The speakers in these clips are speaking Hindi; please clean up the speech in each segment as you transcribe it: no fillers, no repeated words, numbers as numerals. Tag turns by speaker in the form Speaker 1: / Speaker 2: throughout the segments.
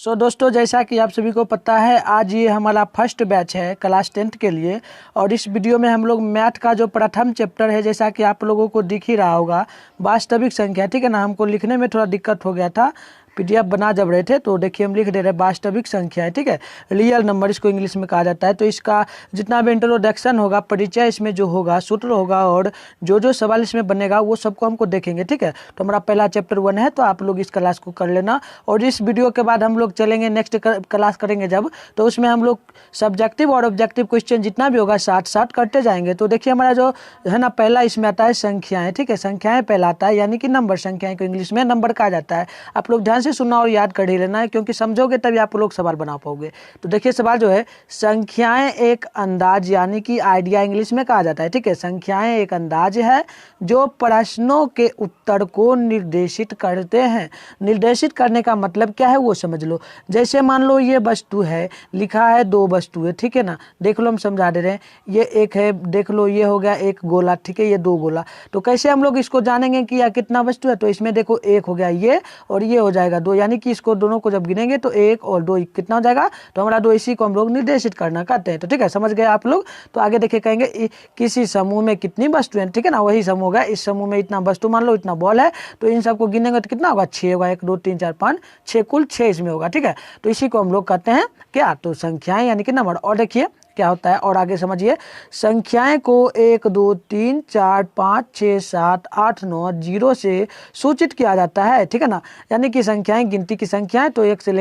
Speaker 1: दोस्तों, जैसा कि आप सभी को पता है, आज ये हमारा फर्स्ट बैच है क्लास 10th के लिए। और इस वीडियो में हम लोग मैथ का जो प्रथम चैप्टर है, जैसा कि आप लोगों को दिख ही रहा होगा, वास्तविक संख्या, ठीक है ना। हमको लिखने में थोड़ा दिक्कत हो गया था, पीडीएफ बना जब रहे थे, तो देखिए हम लिख दे रहे हैं वास्तविक संख्या है, ठीक है। रियल नंबर इसको इंग्लिश में कहा जाता है। तो इसका जितना भी इंट्रोडक्शन होगा, परिचय इसमें जो होगा, सूत्र होगा और जो सवाल इसमें बनेगा वो सबको हमको देखेंगे, ठीक है। तो हमारा पहला चैप्टर 1 है, तो आप लोग इस क्लास को कर लेना। और इस वीडियो के बाद हम लोग चलेंगे, नेक्स्ट क्लास करेंगे जब, तो उसमें हम लोग सब्जेक्टिव और ऑब्जेक्टिव क्वेश्चन जितना भी होगा साथ करते जाएंगे। तो देखिए हमारा जो है ना, पहला इसमें आता है संख्याएं, ठीक है। संख्याएं पहला आता है, यानी कि नंबर। संख्याएं को इंग्लिश में नंबर कहा जाता है। आप लोग ध्यान से सुनना और याद कर ही लेना है, क्योंकि समझोगे तभी आप लोग सवाल बना पाओगे। तो देखिए सवाल जो है, संख्याएं एक अंदाज यानी कि आइडिया इंग्लिश में कहा जाता है, ठीक है। संख्याएं एक अंदाज है जो प्रश्नों के उत्तर को निर्देशित करते हैं। निर्देशित करने का मतलब क्या है वो समझ लो। जैसे मान लो ये वस्तु है, लिखा है 2 वस्तु है, ठीक है ना। देख लो हम समझा दे रहे हैं, ये एक है, देख लो ये हो गया एक गोला, ठीक है, ये 2 गोला। तो कैसे हम लोग इसको जानेंगे कि यह कितना वस्तु है। तो इसमें देखो एक हो गया ये, और ये हो जाएगा 2, यानी कि इसको दोनों को जब गिनेंगे तो 1 और 2 कितना हो जाएगा। तो हमारा 2, इसी को हम लोग निर्देशित करना कहते हैं। तो ठीक है, समझ गए आप लोग। तो आगे देखिए, कहेंगे किसी समूह में कितनी वस्तुएं, ठीक है ना, वही समूह होगा। इस समूह में इतना वस्तु, मान लो इतना बॉल है, तो इन सबको गिनेंगे तो कितना होगा, 6 होगा। 1 2 3 4 5 6, कुल 6 इसमें होगा, ठीक है। तो इसी को हम लोग कहते हैं क्या, तो संख्याएं यानी कि नंबर। और देखिए क्या होता है, और आगे समझिए, संख्याएं को 1 2 3 4 5 6 7 8 9 0 से सूचित किया जाता है, ठीक है ना। यानी कि संख्याएं गिनती की संख्याएं, तो 1 से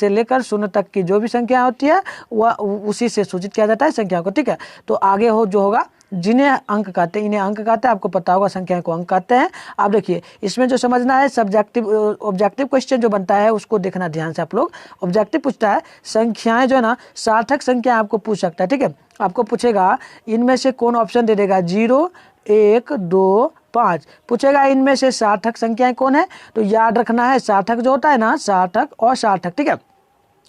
Speaker 1: लेकर 0 तक की जो भी संख्या होती है वह उसी से सूचित किया जाता है संख्या को, ठीक है। तो आगे हो जो होगा, जिन्हें अंक कहते हैं, इन्हें अंक कहते हैं। आपको पता होगा संख्या को अंक कहते हैं। आप देखिए इसमें जो समझना है, सब्जेक्टिव ऑब्जेक्टिव क्वेश्चन जो बनता है उसको देखना ध्यान से आप लोग। ऑब्जेक्टिव पूछता है, संख्याएं जो है ना, सार्थक संख्या आपको पूछ सकता है, ठीक है। आपको पूछेगा इनमें से कौन ऑप्शन दे देगा, 0 1 2 5 पूछेगा, इनमें से सार्थक संख्याएं कौन है। तो याद रखना है, सार्थक जो होता है ना, सार्थक और सार्थक, ठीक है।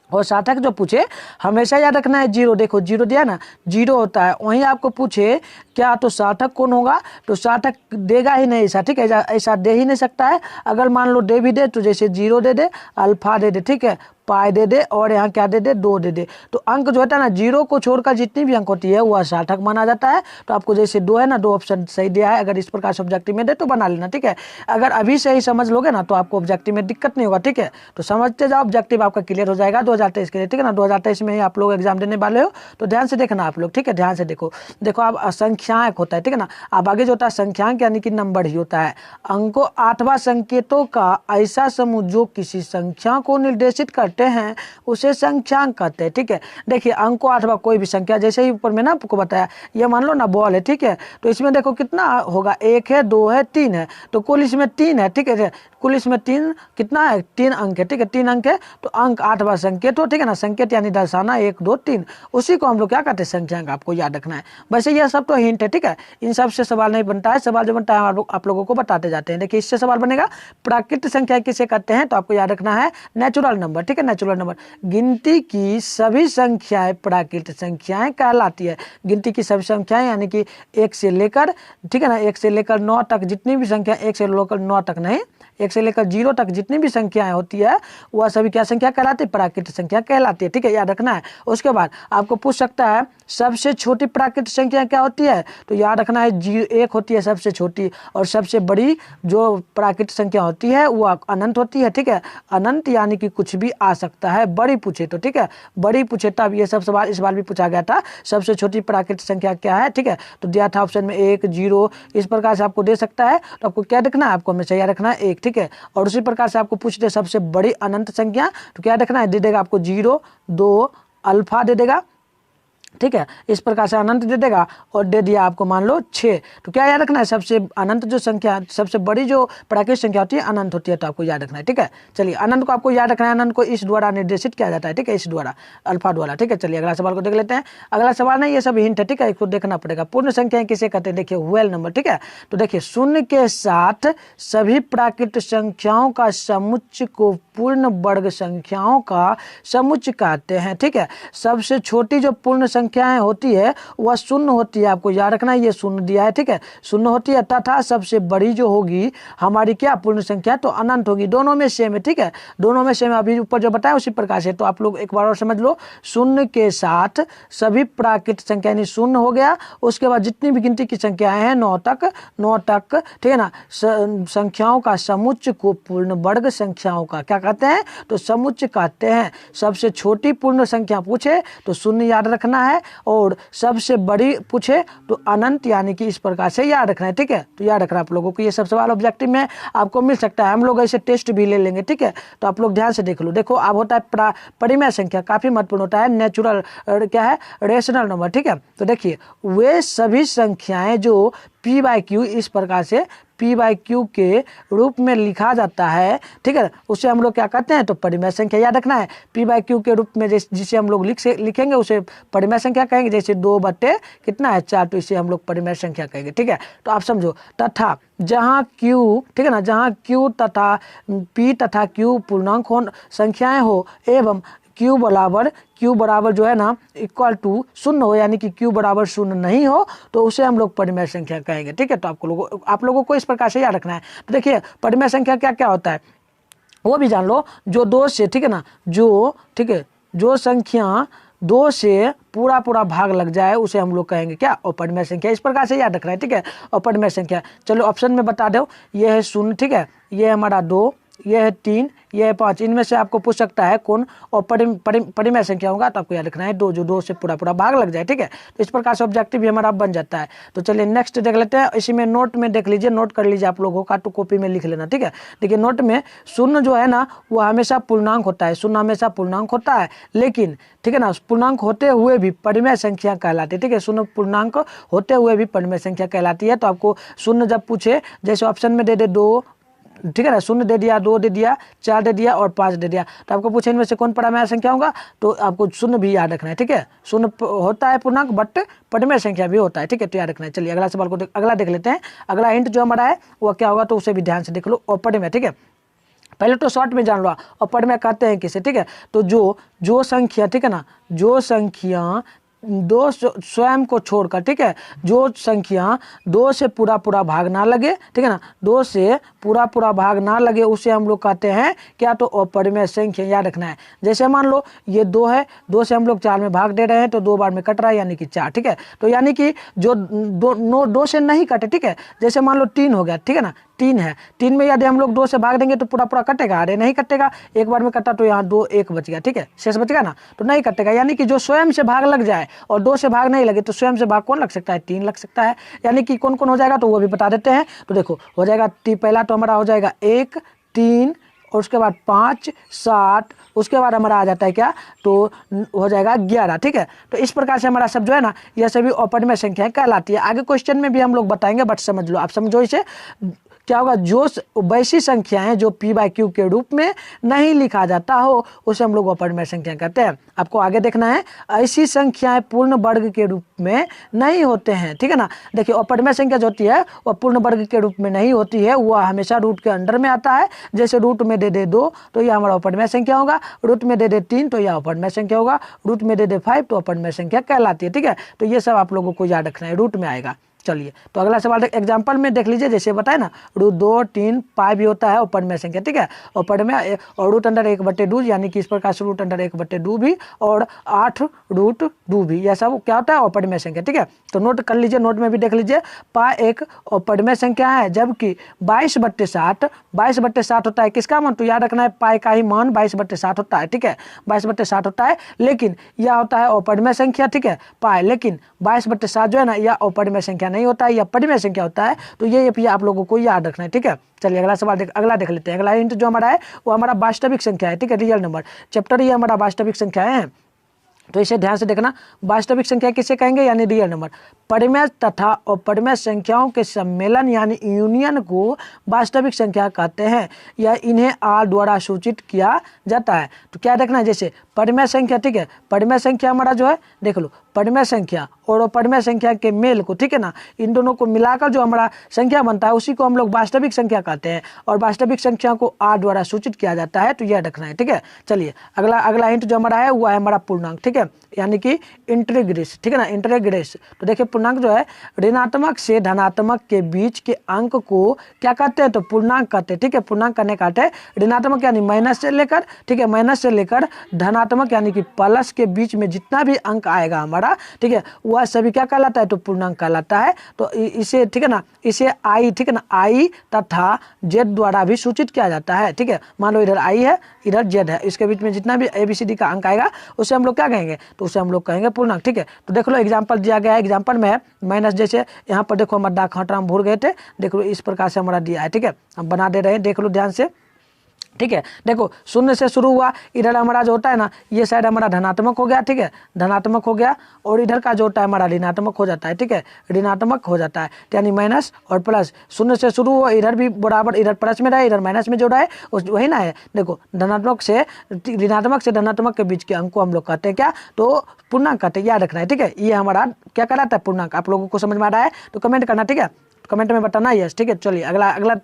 Speaker 1: और सार्थक जो पूछे हमेशा याद रखना है 0। देखो 0 दिया ना, 0 होता है। वहीं आपको पूछे क्या, तो सार्थक कौन होगा, तो सार्थक देगा ही नहीं ऐसा, ठीक है। ऐसा दे ही नहीं सकता है। अगर मान लो दे भी दे, तो जैसे 0 दे दे, अल्फा दे दे, ठीक है, पाई दे दे, और यहाँ क्या दे दे, 2 दे दे। तो अंक जो होता है ना, 0 को छोड़कर जितनी भी अंक होती है वह सार्थक माना जाता है। तो आपको जैसे 2 है ना, 2 ऑप्शन सही दिया है। अगर इस प्रकार से ऑब्जेक्टिव में दे तो बना लेना, ठीक है। अगर अभी से ही समझ लोगे ना, तो आपको ऑब्जेक्टिव में दिक्कत नहीं होगा, ठीक है। तो समझते जाओ, ऑब्जेक्टिव आपका क्लियर हो जाएगा 2023 के लिए, ठीक है ना। 2023 में ही आप लोग एग्जाम देने वाले हो, तो ध्यान से देखना आप लोग, ठीक है। ध्यान से देखो आप, संख्याएं होता है, ठीक है ना। अब आगे जो होता है संख्यांक यानी कि नंबर ही होता है। अंकों 8वां संकेतों का ऐसा समूह जो किसी संख्या को निर्देशित करते हैं उसे संख्यांक कहते हैं, ठीक है। देखिए अंक 8वां कोई भी संख्या, जैसे ही ऊपर में ना आपको बताया, ये मान लो ना बॉल है, ठीक है। तो इसमें देखो कितना होगा, 1 है 2 है 3 है, तो कुल इसमें 3 है, ठीक है। कुल इसमें 3 कितना है, 3 अंक है, ठीक है। 3 अंक है, तो अंक 8वां संकेत हो, ठीक है ना। संकेत यानी दर्शाना, 1 2 3, उसी को हम लोग क्या कहते हैं, संख्यांक। आपको याद रखना है। वैसे यह सब तो हिंट है, ठीक है। इन सब से सवाल नहीं बनता है। सवाल जो बनता है आप लोगों को बताते जाते हैं। देखिए इससे सवाल बनेगा, प्राकृतिक संख्या किसे कहते हैं, तो आपको याद रखना है नेचुरल नंबर, ठीक है, नेचुरल नंबर। गिनती की सभी संख्याएं प्राकृतिक संख्याएं कहलाती है। गिनती की सभी संख्याएं यानी कि 1 से लेकर, ठीक है ना, 1 से लेकर 9 तक जितनी भी संख्या, 1 से लेकर 9 तक नहीं, 1 से लेकर 0 तक जितनी भी संख्याएं होती है वह सभी क्या संख्या कहलाती है, प्राकृतिक संख्या कहलाती है, ठीक है। याद रखना है। उसके बाद आपको पूछ सकता है सबसे छोटी प्राकृतिक संख्या क्या होती है, तो याद रखना है 1 होती है सबसे छोटी, और सबसे बड़ी जो प्राकृतिक संख्या होती है वो अनंत होती है, ठीक है। अनंत यानी कि कुछ भी आ सकता है, बड़ी पूछे तो, ठीक है। बड़ी पूछे तब ये सब सवाल, इस बार भी पूछा गया था, सबसे छोटी प्राकृतिक संख्या क्या है, ठीक है। तो दिया था ऑप्शन में 1 0, इस प्रकार से आपको दे सकता है। तो आपको क्या रखना है, आपको हमेशा याद रखना है 1, ठीक है। और उसी प्रकार से आपको पूछ दे सबसे बड़ी अनंत संख्या, तो क्या रखना है, दे देगा आपको 0 2 अल्फा दे देगा, ठीक है। इस प्रकार से अनंत दे देगा, और दे दिया आपको मान लो 6। तो क्या याद रखना है, सबसे अनंत जो संख्या, सबसे बड़ी जो प्राकृतिक संख्या होती है अनंत होती है, तो आपको याद रखना है, ठीक है। चलिए अनंत को आपको याद रखना है, अनंत को इस द्वारा निर्देशित किया जाता है, ठीक है, इस द्वारा, अल्फा द्वारा, ठीक है। चलिए अगला सवाल को देख लेते हैं। अगला सवाल नहीं, ये सब हिंट है, ठीक है, इसको देखना पड़ेगा। पूर्ण संख्या किसे कहते हैं, देखिए होल नंबर, ठीक है। तो देखिए शून्य के साथ सभी प्राकृतिक संख्याओं का समुच्चय को पूर्ण वर्ग संख्याओं का समुच्चय कहते हैं, ठीक है। सबसे छोटी जो पूर्ण संख्याएं होती है वह शून्य होती है, आपको याद रखना है, ये शून्य दिया है, ठीक है, शून्य होती है, तथा सबसे बड़ी जो होगी हमारी क्या पूर्ण संख्या तो अनंत होगी। दोनों में सेम है, ठीक है, दोनों में सेम, अभी ऊपर जो बताया उसी प्रकार से। तो आप लोग एक बार और समझ लो, शून्य के साथ सभी प्राकृत संख्या यानी शून्य हो गया, उसके बाद जितनी भी गिनती की संख्याएं हैं 9 तक, ठीक है ना, संख्याओं का समुच्चय को पूर्ण वर्ग संख्याओं का क्या कहते हैं तो समुच्चय कहते हैं। सबसे छोटी पूर्ण संख्या पूछे तो शून्य याद रखना है, और सबसे बड़ी पूछे तो अनंत, यानी कि इस प्रकार से याद रखना है, ठीक है। तो याद रखना आप लोगों को, ये सब सवाल ऑब्जेक्टिव में आपको मिल सकता है, हम लोग ऐसे टेस्ट भी ले लेंगे, ठीक है। तो आप लोग ध्यान से देख लो। देखो अब होता है परिमेय संख्या, काफी महत्वपूर्ण होता है, नेचुरल क्या है रेशनल नंबर, ठीक है। तो देखिए वे सभी संख्याएं जो p/q इस प्रकार से p/q के रूप में लिखा जाता है, ठीक है, उसे हम लोग क्या कहते हैं तो परिमेय संख्या याद रखना है। p/q के रूप में जिसे हम लोग लिखेंगे उसे परिमेय संख्या कहेंगे, जैसे 2 कितना है 4, तो इसे हम लोग परिमेय संख्या कहेंगे, ठीक है। तो आप समझो, तथा जहाँ q, ठीक है ना, जहाँ q तथा p तथा q पूर्णांक संख्याएं हो एवं q बराबर जो है ना इक्वल टू शून्य हो, यानी कि q बराबर शून्य नहीं हो, तो उसे हम लोग परिमेय संख्या कहेंगे, ठीक है। तो आप लोगों को इस प्रकार से याद रखना है। तो देखिए परिमेय संख्या क्या क्या होता है वो भी जान लो। जो 2 से, ठीक है ना, ठीक है, जो संख्या 2 से पूरा भाग लग जाए उसे हम लोग कहेंगे क्या अपरिमेय संख्या, इस प्रकार से याद रखना है, ठीक है। अपरिमेय संख्या, चलो ऑप्शन में बता दो, ये है 0, ठीक है, ये है हमारा 2, ये है 3, ये है 5, इनमें से आपको पूछ सकता है कौन और परिमेय संख्या होगा, तो आपको याद रखना है 2, जो 2 से पूरा भाग लग जाए, ठीक है। तो इस प्रकार से ऑब्जेक्टिव भी हमारा बन जाता है। तो चलिए नेक्स्ट देख लेते हैं। इसी में नोट में देख लीजिए, नोट कर लीजिए आप लोगों का, तो कॉपी में लिख लेना, ठीक है। देखिए नोट में शून्य जो है ना वो हमेशा पूर्णांक होता है, शून्य हमेशा पूर्णांक होता है, लेकिन ठीक है ना पूर्णांक होते हुए भी परिमेय संख्या कहलाती है, ठीक है, शून्य पूर्णांक होते हुए भी परिमेय संख्या कहलाती है। तो आपको शून्य जब पूछे, जैसे ऑप्शन में दे 2, ठीक है ना, 0 दे दिया, 2 दे दिया, 4 दे दिया और 5 दे दिया, तो आपको पूछे इनमें से कौन परिमेय संख्या होगा, तो आपको शून्य भी याद रखना है, ठीक है। शून्य होता है पूर्णांक, बट परिमेय संख्या भी होता है, ठीक है, तो याद रखना है। चलिए अगला सवाल को अगला देख लेते हैं। अगला हिंट जो हमारा है वो क्या होगा, तो उसे भी ध्यान से देख लो। अपरिमेय, ठीक है, पहले तो शॉर्ट में जान लो अपरिमेय कहते हैं किसे, ठीक है। तो जो संख्या, ठीक है ना, जो संख्या 2 स्वयं को छोड़कर, ठीक है, जो संख्या 2 से पूरा भाग ना लगे, ठीक है ना, 2 से पूरा भाग ना लगे उसे हम लोग कहते हैं क्या तो अपरिमेय संख्या, याद रखना है। जैसे मान लो ये 2 है, 2 से हम लोग 4 में भाग दे रहे हैं तो 2 बार में कट रहा है, यानी कि 4, ठीक है। तो यानी कि जो 2 से नहीं कटे, ठीक है, जैसे मान लो 3 हो गया, ठीक है ना, 3 है, 3 में यदि हम लोग 2 से भाग देंगे तो पूरा कटेगा, अरे नहीं कटेगा, एक बार में कटा तो यहाँ 2 1 बच गया, ठीक है, शेष बच गया ना, तो नहीं कटेगा। यानी कि जो स्वयं से भाग लग जाए और 2 से भाग नहीं लगे तो स्वयं से भाग कौन लग सकता है, 3 लग सकता है। यानी कि कौन कौन हो जाएगा तो वो भी बता देते हैं। तो देखो हो जाएगा, पहला तो हमारा हो जाएगा 1 3 और उसके बाद 5 7, उसके बाद हमारा आ जाता है क्या तो हो जाएगा 11, ठीक है। तो इस प्रकार से हमारा सब जो है ना यह सभी अपरिमेय संख्याएं कहलाती है। आगे क्वेश्चन में भी हम लोग बताएंगे, बट समझ लो, आप समझो इसे क्या होगा, जो वैसी संख्याएं जो p/q के रूप में नहीं लिखा जाता हो उसे हम लोग अपरिमेय संख्या कहते हैं। आपको आगे देखना है, ऐसी संख्याएं पूर्ण वर्ग के रूप में नहीं होते हैं, ठीक है ना। देखिए अपरिमेय संख्या जो होती है वह पूर्ण वर्ग के रूप में नहीं होती है, वह हमेशा रूट के अंडर में आता है। जैसे रूट में दे 2 तो यह हमारा अपरिमेय संख्या होगा, रूट में दे 3 तो यह अपरिमेय संख्या होगा, रूट में दे 5 तो अपरिमेय संख्या कहलाती है, ठीक है। तो ये सब आप लोगों को याद रखना है, रूट में आएगा। चलिए तो अगला सवाल एग्जांपल में देख लीजिए, जैसे बताए ना रूट 2 3 पाई भी होता है अपरिमेय संख्या, ठीक है, अपरिमेय और रूट अंडर 1/2, यानी कि इस प्रकार से रूट अंडर 1/2 भी और 8 रूट 2 भी, यह सब क्या होता है अपरिमेय संख्या, ठीक है। तो नोट कर लीजिए, नोट में भी देख लीजिए, पाई एक अपरिमेय संख्या है, जबकि 22/7 होता है किसका मान, तो याद रखना है पाई का ही मान 22/7 होता है, ठीक है, 22/7 होता है, लेकिन यह होता है अपरिमेय संख्या, ठीक है, पाई, लेकिन 22/7 जो है ना यह अपरिमेय संख्या नहीं होता है, यह परिमेय संख्या होता है। तो ये आप लोगों को याद रखना है, ठीक है। चलिए अगला सवाल अगला देख लेते हैं। अगला हिंट जो हमारा है वो हमारा वास्तविक संख्या है, ठीक है, रियल नंबर चैप्टर ये हमारा वास्तविक संख्याएं हैं। तो इसे ध्यान से देखना, वास्तविक संख्या किसे कहेंगे, यानी रियल नंबर। परिमेय तथा अपरिमेय संख्याओं के सम्मेलन यानी यूनियन को वास्तविक संख्या कहते हैं, या इन्हें आर द्वारा सूचित किया जाता है। तो क्या देखना है, जैसे परिमेय संख्या, ठीक है, परिमेय संख्या हमारा जो है देख लो, परिमेय संख्या और अपरिमेय संख्या के मेल को, ठीक है ना, इन दोनों को मिलाकर जो हमारा संख्या बनता है उसी को हम लोग वास्तविक संख्या कहते हैं, और वास्तविक संख्या को आर द्वारा सूचित किया जाता है। तो यह रखना है, ठीक है। चलिए अगला हिंट जो हमारा है वो है हमारा पूर्णांक, ठीक है। है, यानी कि इंटीग्रेस, ठीक है ना, इंटीग्रेस। तो देखिए पूर्णांक जो है ऋणात्मक से धनात्मक के बीच के अंक को क्या कहते हैं, तो पूर्णांक कहते हैं, ठीक है। पूर्णांक करने का अर्थ है ऋणात्मक यानी माइनस से लेकर, ठीक है, माइनस से लेकर धनात्मक यानी कि प्लस के बीच में जितना भी अंक आएगा हमारा, ठीक है, वह सभी क्या कहलाता है, तो पूर्णांक कहलाता है। तो इसे, ठीक है ना, इसे आई, ठीक है ना, आई तथा जेड द्वारा भी सूचित किया जाता है, ठीक है। मान लो इधर आई है, इधर जेड है, इसके बीच में जितना भी ABCD का अंक आएगा उसे हम लोग क्या कहेंगे, तो उसे हम लोग कहेंगे पूर्णांक, ठीक है। तो देख लो एग्जाम्पल दिया गया है, एग्जाम्पल में है माइनस, जैसे यहाँ पर देखो हमारा डाक खटरा हम भूल गए थे, देख लो इस प्रकार से हमारा दिया है, ठीक है, हम बना दे रहे हैं, देख लो ध्यान से, ठीक है। देखो शून्य से शुरू हुआ, इधर हमारा जो होता है ना, ये साइड हमारा धनात्मक हो गया, ठीक है, धनात्मक हो गया, और इधर का जो होता है हमारा ऋणात्मक हो जाता है, ठीक है, ऋणात्मक हो जाता है, यानी माइनस और प्लस। शून्य से शुरू हुआ, इधर भी बराबर, इधर प्लस में रहा, इधर माइनस में जो रहा है वही ना है। देखो धनात्मक से ऋणात्मक से धनात्मक के बीच के अंक को हम लोग कहते हैं क्या, तो पूर्णांक कहते हैं, याद रखना है, ठीक है। ये हमारा क्या कहलाता है, पूर्णांक। आप लोगों को समझ में आ रहा है तो कमेंट करना, ठीक है, कमेंट में बताना यस, ठीक है। चलिए अगला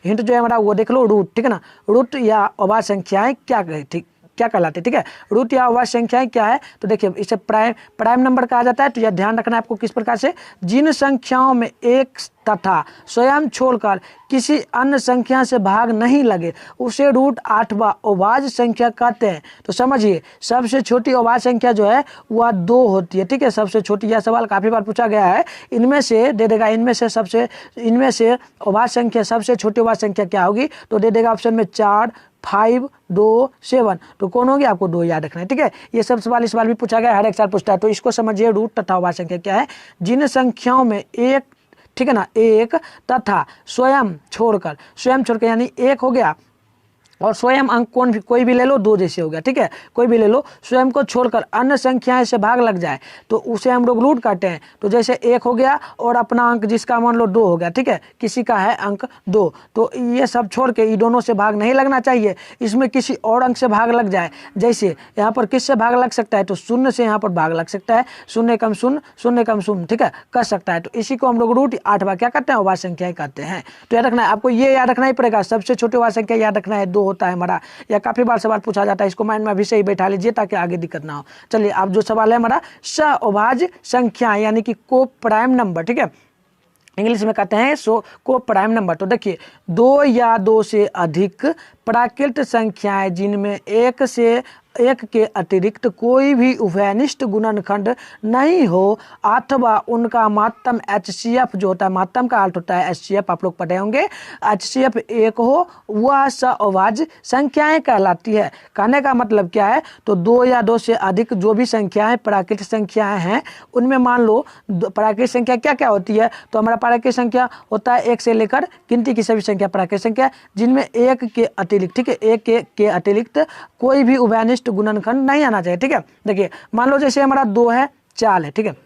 Speaker 1: हिंट जो है हमारा वो देख लो, रूट, ठीक है ना, रूट या अभाज्य संख्याएं क्या ठीक क्या कहलाते हैं, ठीक है। रूट या अभाज्य संख्याएं क्या है, तो देखिए इसे प्राइम नंबर कहा जाता है। तो यह ध्यान रखना है आपको किस प्रकार से, जिन संख्याओं में एक तथा स्वयं छोड़कर किसी अन्य संख्या से भाग नहीं लगे उसे रूट अथवा अभाज्य संख्या कहते हैं। तो समझिए सबसे छोटी अभाज्य संख्या जो है वह 2 होती है, ठीक है, सबसे छोटी। यह सवाल काफ़ी बार पूछा गया है, इनमें से दे देगा, इनमें से अभाज्य संख्या सबसे छोटी अभाज्य संख्या क्या होगी, तो दे देगा ऑप्शन में 4, 5, 2, 7। तो कौन होगी, आपको 2 याद रखना है, ठीक है। ये सब सवाल इस सवाल भी पूछा गया, हर एक साल पूछता है। तो इसको समझिए, रूट तथा अभाज्य संख्या क्या है, जिन संख्याओं में एक, ठीक है ना, एक तथा स्वयं छोड़कर यानी एक हो गया और स्वयं अंक कोई भी ले लो, 2 जैसे हो गया, ठीक है, कोई भी ले लो, स्वयं को छोड़कर अन्य संख्याएं से भाग लग जाए तो उसे हम लोग रूट कहते हैं। तो जैसे 1 हो गया और अपना अंक जिसका मान लो 2 हो गया, ठीक है, किसी का है अंक 2, तो ये सब छोड़ के ये दोनों से भाग नहीं लगना चाहिए, इसमें किसी और अंक से भाग लग जाए। जैसे यहाँ पर किससे भाग लग सकता है, तो 0 से यहाँ पर भाग लग सकता है, 0 कम 0, 0 कम 0, ठीक है, कर सकता है। तो इसी को हम लोग रूट 8 क्या कहते हैं, अभाज्य संख्याएं कहते हैं। तो याद रखना है आपको, ये याद रखना ही पड़ेगा, सबसे छोटी अभाज्य संख्या याद रखना है 2 होता है हमारा। या काफी बार सवाल पूछा जाता है, इसको माइंड में अभी से ही बैठा लीजिए ताकि आगे दिक्कत ना हो। चलिए अब जो सवाल है हमारा, अभाज्य संख्या यानी कि को प्राइम नंबर, ठीक है, इंग्लिश में कहते हैं को प्राइम नंबर। तो देखिए 2 या 2 से अधिक प्राकृत संख्याएं जिनमें एक के अतिरिक्त कोई भी उभयनिष्ठ गुणनखंड नहीं हो अथवा उनका माध्यम HCF जो होता है, माध्यम का अर्थ होता है HCF, आप लोग पढ़े होंगे, HCF 1 हो, वह अभाज्य संख्याएं कहलाती है। कहने का मतलब क्या है, तो 2 या 2 से अधिक जो भी संख्याएं प्राकृतिक संख्याएं हैं उनमें मान लो प्राकृतिक संख्या क्या क्या होती है, तो हमारा प्राकृतिक संख्या होता है 1 से लेकर गिनती की सभी संख्या प्राकृतिक संख्या जिनमें 1 के अतिरिक्त, ठीक है, 1 के अतिरिक्त कोई भी उभयनिष्ठ गुणनखंड नहीं आना चाहिए, ठीक है। देखिए मान लो जैसे हमारा 2 है, 4 है, ठीक है,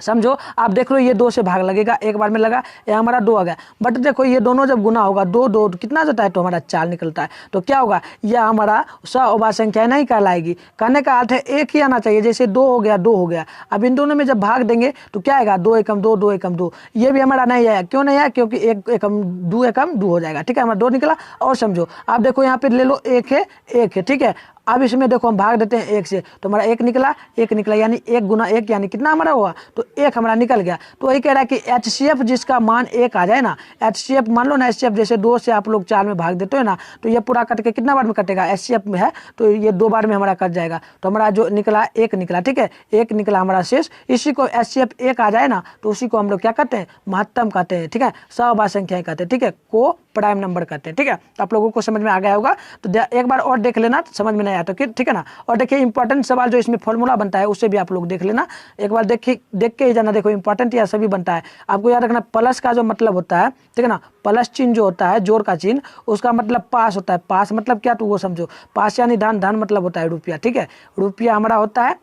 Speaker 1: समझो आप देख लो ये 2 से भाग लगेगा, एक बार में लगा, ये हमारा 2 आ गया, बट देखो ये दोनों जब गुना होगा 2 2 कितना जाता है, तो हमारा 4 निकलता है। तो क्या होगा, यह हमारा अभाज्य संख्या नहीं कहलाएगी। कहने का अर्थ है एक ही आना चाहिए, जैसे 2 हो गया, 2 हो गया, अब इन दोनों में जब भाग देंगे तो क्या आएगा, 2 एकम 2, 2 एकम 2, ये भी हमारा नहीं आया। क्यों नहीं आया, क्योंकि 1 एकम 2 एकम 2 हो जाएगा, ठीक है, हमारा 2 निकला। और समझो आप देखो यहाँ पे ले लो 1 है, 1 है, ठीक है, अब इसमें देखो हम भाग देते हैं 1 से, तो हमारा 1 निकला, 1 निकला, यानी 1 गुना 1 यानी कितना हमारा हुआ, तो 1 हमारा निकल गया। तो वही कह रहा है कि HCF जिसका मान 1 आ जाए ना, HCF मान लो ना, HCF जैसे 2 से आप लोग 4 में भाग देते हो ना, तो ये पूरा कट के कितना बार में कटेगा, HCF में है तो ये 2 बार में हमारा कट जाएगा। तो हमारा जो निकला 1 निकला, ठीक है, 1 निकला हमारा शेष, इसी को HCF 1 आ जाए ना, तो उसी को हम लोग क्या कहते हैं, महत्तम कहते हैं, ठीक है, अभाज्य संख्याएं कहते हैं, ठीक है, को प्राइम नंबर कहते हैं, ठीक है। तो आप लोगों को समझ में आ गया होगा। तो एक बार और देख लेना, समझ में नहीं आया तो ठीक है ना। और देखिए इंपॉर्टेंट सवाल जो इसमें फॉर्मूला बनता है उससे भी आप लोग देख लेना, एक बार देख के ही जाना। देखो इंपॉर्टेंट या सभी बनता है, आपको याद रखना प्लस का जो मतलब होता है, ठीक है ना, प्लस चिन्ह जो होता है, जोड़ का चिन्ह, उसका मतलब पास होता है। पास मतलब क्या, तो वो समझो, पास यानी धन, धन मतलब होता है रुपया, ठीक है, रुपया हमारा होता है।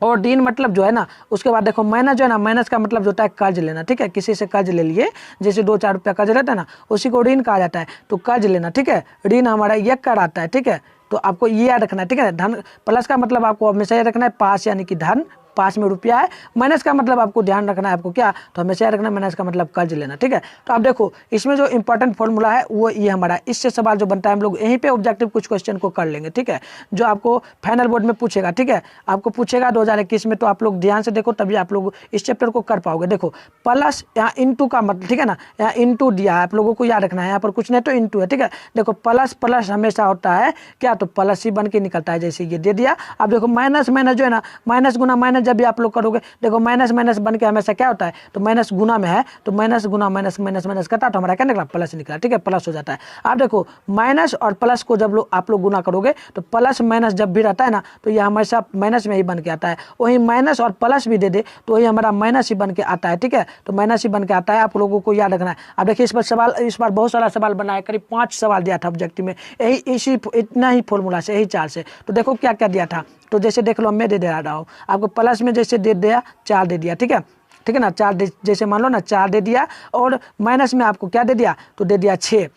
Speaker 1: और ऋण मतलब जो है ना, उसके बाद देखो माइनस जो है ना, माइनस का मतलब जो होता है कर्ज लेना, ठीक है, किसी से कर्ज ले लिए, जैसे 2-4 रुपया कर्ज लेता है ना, उसी को ऋण कहा जाता है। तो कर्ज लेना, ठीक है, ऋण हमारा ये कर आता है, ठीक है। तो आपको ये याद रखना है, ठीक है, धन प्लस का मतलब आपको हमेशा याद रखना है पास यानी कि धन, पास में रुपया है, माइनस का मतलब आपको ध्यान रखना है, आपको क्या तो हमेशा रखना है, माइनस का मतलब कर्ज लेना, ठीक है। तो आप देखो इसमें जो इंपॉर्टेंट फॉर्मूला है वो ये हमारा, इससे सवाल जो बनता है हम लोग यहीं पे ऑब्जेक्टिव कुछ क्वेश्चन को कर लेंगे, ठीक है, जो आपको फाइनल बोर्ड में पूछेगा, ठीक है, आपको पूछेगा 2021 में, तो आप लोग ध्यान से देखो तभी आप लोग इस चैप्टर को कर पाओगे। देखो प्लस यहाँ इंटू का मतलब, ठीक है ना, यहाँ इंटू दिया है, आप लोगों को याद रखना है, यहाँ पर कुछ नहीं तो इंटू है, ठीक है। देखो प्लस प्लस हमेशा होता है क्या, तो प्लस ही बन के निकलता है, जैसे ये दे दिया। अब देखो माइनस माइनस जो है ना, माइनस गुना माइनस जब भी आप लोग करोगे, देखो माइनस माइनस बन के हमेशा क्या होता है, तो माइनस गुना में है, तो माइनस गुना माइनस माइनस माइनस करता तो हमारा क्या निकला, प्लस निकला, ठीक है, प्लस हो जाता है। आप देखो माइनस और प्लस को जब आप लोग गुना करोगे तो प्लस माइनस जब भी रहता है ना, तो ये हमेशा माइनस में ही बन के आता है। वही माइनस और प्लस भी दे दे तो वही हमारा माइनस ही बन के आता है, ठीक है, तो माइनस ही बन के आता है, आप लोगों को याद रखना है। अब देखिए इस बार बहुत सारा सवाल बना है, करीब 5 सवाल दिया था ऑब्जेक्टिव में, यही इसी इतना ही फॉर्मूला से, यही 4 से। तो देखो क्या क्या दिया था, तो जैसे देख लो मैं दे रहा हूँ आपको, प्लस में जैसे दे दिया 4 दे दिया, ठीक है, ठीक है ना, 4 जैसे मान लो ना 4 दे दिया, और माइनस में आपको क्या दे दिया, तो दे दिया 6।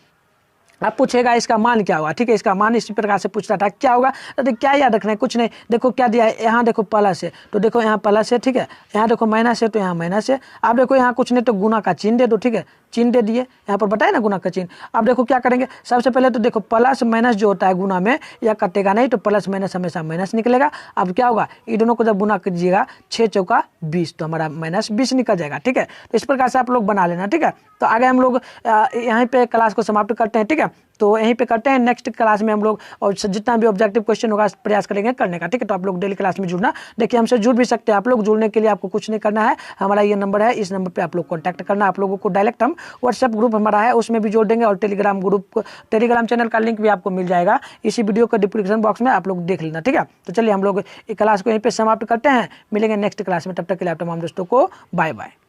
Speaker 1: आप पूछेगा इसका मान क्या होगा, ठीक है, इसका मान इसी प्रकार से पूछता था क्या होगा, तो क्या याद रखना है, कुछ नहीं, देखो क्या दिया है, यहाँ देखो प्लस है तो देखो यहाँ प्लस है, ठीक है, यहाँ देखो माइनस है तो यहाँ माइनस है। आप देखो यहाँ कुछ नहीं तो गुना का चिन्ह दे दो, ठीक है, चिन्ह दे दिए, यहाँ पर बताए ना गुना का चिन्ह। अब देखो क्या करेंगे, सबसे पहले तो देखो प्लस माइनस जो होता है गुना में यह कटेगा नहीं, तो प्लस माइनस हमेशा माइनस निकलेगा। अब क्या होगा, इन दोनों को जब गुना कीजिएगा 6 चौका 20, तो हमारा माइनस 20 निकल जाएगा, ठीक है। तो इस प्रकार से आप लोग बना लेना, ठीक है। तो आगे हम लोग यहीं पे क्लास को समाप्त करते हैं, ठीक है, तो यहीं पे करते हैं। नेक्स्ट क्लास में हम लोग और जितना भी ऑब्जेक्टिव क्वेश्चन होगा प्रयास करेंगे करने का, ठीक है। तो आप लोग डेली क्लास में जुड़ना, देखिए हमसे जुड़ भी सकते हैं आप लोग। जुड़ने के लिए आपको कुछ नहीं करना है, हमारा ये नंबर है, इस नंबर पे आप लोग कांटेक्ट करना। आप लोगों को डायरेक्ट हम व्हाट्सएप ग्रुप हमारा है उसमें भी जोड़ देंगे, और टेलीग्राम ग्रुप, टेलीग्राम चैनल का लिंक भी आपको मिल जाएगा इसी वीडियो का डिस्क्रिप्शन बॉक्स में, आप लोग देख लेना, ठीक है। तो चलिए हम लोग क्लास को यहीं पर समाप्त करते हैं, मिलेंगे नेक्स्ट क्लास में, तब तक के लिए आप तमाम दोस्तों को बाय बाय।